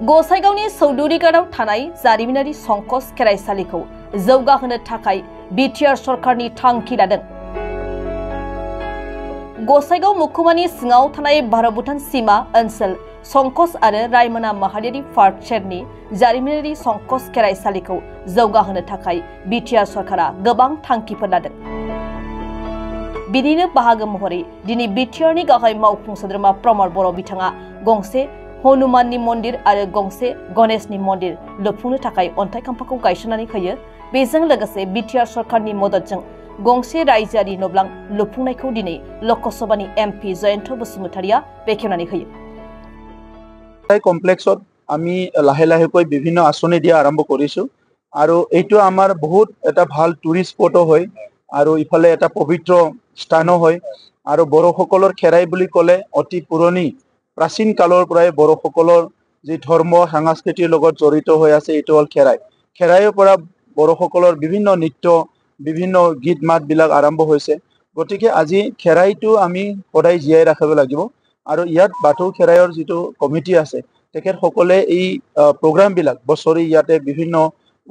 गसाइगावनि चौधुरीगाराव थानाय जारिमिनारि संकस खेराइसालिखौ जौगाहोनो थाखाय बिटिआर सरकारनि थांखि लादों। गसाइगाव महकुमानि सिङाव थानाय भारत भुटान सीमा ओनसोल संकस आरो रायमना माहारियारि पार्क सेरनि जारिमिनारि संकस खेराइसालिखौ जौगाहोनो थाखाय बिटिआर सरकारा गोबां थांखिफोर लादों। बिनिनो बाहागो महरै दिनै बिटिआरनि गाहाय मावफुं सोद्रोमा प्रमद बर' बिथाङा गंसे हनुमाननि मन्दिर आरो गंसे गणेशनि मन्दिर लुफुंनो थाखाय अन्थाइ खाम्फाखौ गायसननानै होयो। बेजों लोगोसे बिटिआर सरकारनि मददजों गंसे रायजोआरि न'ब्लां लुफुंनायखौ दिनै लकसभानि एमपि जयन्त बसुमतारीया बेखेवनानै होयो। कमप्लेक्सत आमी लाहे लाहेকৈ বিভিন্ন আঁচনি দিয়া আৰম্ভ কৰিছো আৰু এইটো আমাৰ বহুত এটা ভাল টুৰিষ্ট স্পটো হয় আৰু ইফালে এটা পবিত্ৰ স্থানো হয় আৰু বড়োসকলৰ খেৰাই বুলি ক'লে অতি পুৰণি প্ৰাচীন কালৰ পৰাই বড়োসকলৰ যি ধৰ্ম সংস্কৃতিৰ লগত জড়িত হৈ আছে এইটো হ'ল খেৰাই। খেৰাইৰ পৰা বড়োসকলৰ বিভিন্ন নৃত্য বিভিন্ন গীত মাত বিলাক আৰম্ভ হৈছে। গতিকে আজি খেৰাইটো আমি সদায় জীয়াই ৰাখিব লাগিব আৰু ইয়াত বাথৌ খেৰাইৰ যিটো কমিটি আছে তেখেতসকলে এই প্ৰগ্ৰাম বিলাক বছৰি ইয়াতে বিভিন্ন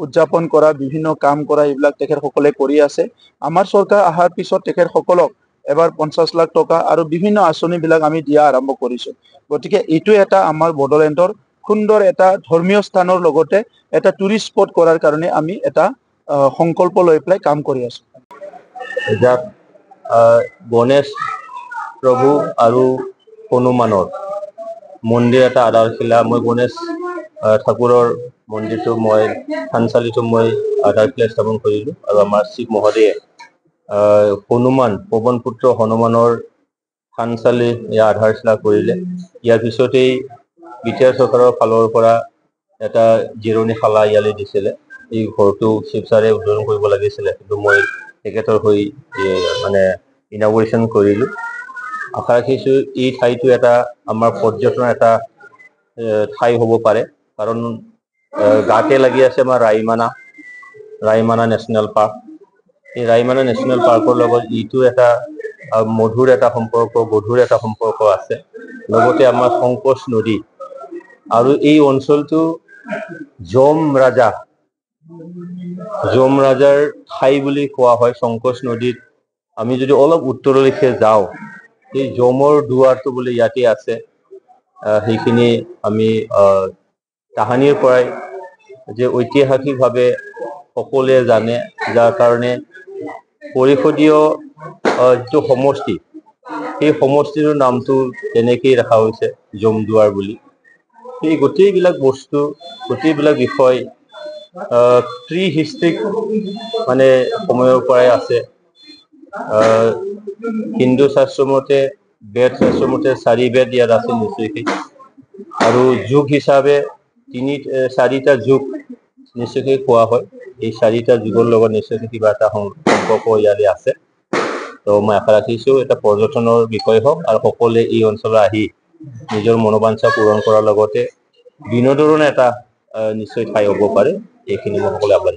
উদযাপন কৰা বিভিন্ন কাম কৰা এইবিলাক তেখেতসকলে কৰি আছে। আমাৰ চৰকাৰ অহাৰ পিছত তেখেতসকলক এবাৰ 50 লাখ টকা আৰু বিভিন্ন আঁচনি বিলাক আমি দিয়া আৰম্ভ কৰিছো। গতিকে এইটো এটা আমাৰ বড়োলেণ্ডৰ সুন্দৰ এটা ধৰ্মীয় স্থানৰ লগতে এটা টুৰিষ্ট স্পট কৰাৰ কাৰণে আমি এটা সংকল্প লৈ পেলাই কাম কৰি আছো। গণেশ প্ৰভু আৰু হনুমানৰ মন্দিৰ এটা আধাৰশিলা মই গণেশ ঠাকুৰৰ মন্দিৰটো মই থানচালিটো মই আধাৰশিলা স্থাপন কৰিলো আৰু আমাৰ শিৱ মহোদয়ে হনুমান পৱন পুত্ৰ হনুমানৰ থানচালি ইয়াৰ আধাৰশিলা কৰিলে। ইয়াৰ পিছতেই বিটিআৰ চৰকাৰৰ ফালৰ পৰা এটা জিৰণীশালা ইয়ালৈ দিছিলে। এই ঘৰটো শিৱসাৰে উদ্বোধন কৰিব লাগিছিলে কিন্তু মই তেখেতৰ হৈ মানে ইনাগুৰেশ্যন কৰিলো। আশা ৰাখিছো এই ঠাইটো এটা আমাৰ পৰ্যটনৰ এটা ঠাই হ'ব পাৰে কাৰণ গাতে লাগি আছে আমাৰ ৰায়মানা নেশ্যনেল পাৰ্ক। এই ৰায়মানা নেশ্যনেল পাৰ্কৰ লগত ইটো এটা মধুৰ এটা সম্পৰ্ক গধুৰ এটা সম্পৰ্ক আছে। লগতে আমাৰ সংকোচ নদী আৰু এই অঞ্চলটো যম ৰাজাৰ ঠাই বুলি কোৱা হয়। সংকোচ নদীত আমি যদি অলপ উত্তৰলৈকে যাওঁ এই যমৰ দুৱাৰটো বুলি ইয়াতে আছে। সেইখিনি আমি তাহানিৰ পৰাই যে ঐতিহাসিকভাৱে সকলোৱে জানে যাৰ কাৰণে পৰিষদীয় যিটো সমষ্টি সেই সমষ্টিৰ নামটো তেনেকেই ৰখা হৈছে যমদুৱাৰ বুলি। এই গোটেইবিলাক বস্তু গোটেইবিলাক বিষয় প্ৰি হিষ্ট্ৰিক মানে সময়ৰ পৰাই আছে। হিন্দু শাস্ত্ৰমতে বেদ শাস্ত্ৰমতে 4 বেদ ইয়াত আছে নিশ্চয়কৈ আৰু যুগ হিচাপে 4টা যুগ নিশ্চয়কৈ কোৱা হয়। এই 4টা যুগৰ লগত নিশ্চয়কৈ কিবা এটা সম্পৰ্ক ইয়াতে আছে। তো মই আশা ৰাখিছো এটা পৰ্যটনৰ বিষয় হওক আৰু সকলোৱে এই অঞ্চললৈ আহি নিজৰ মনোবাঞ্ছা পূৰণ কৰাৰ লগতে বিনোদনৰ এটা নিশ্চয় ঠাই হ'ব পাৰে। এইখিনি মই সকলোৱে আহ্বান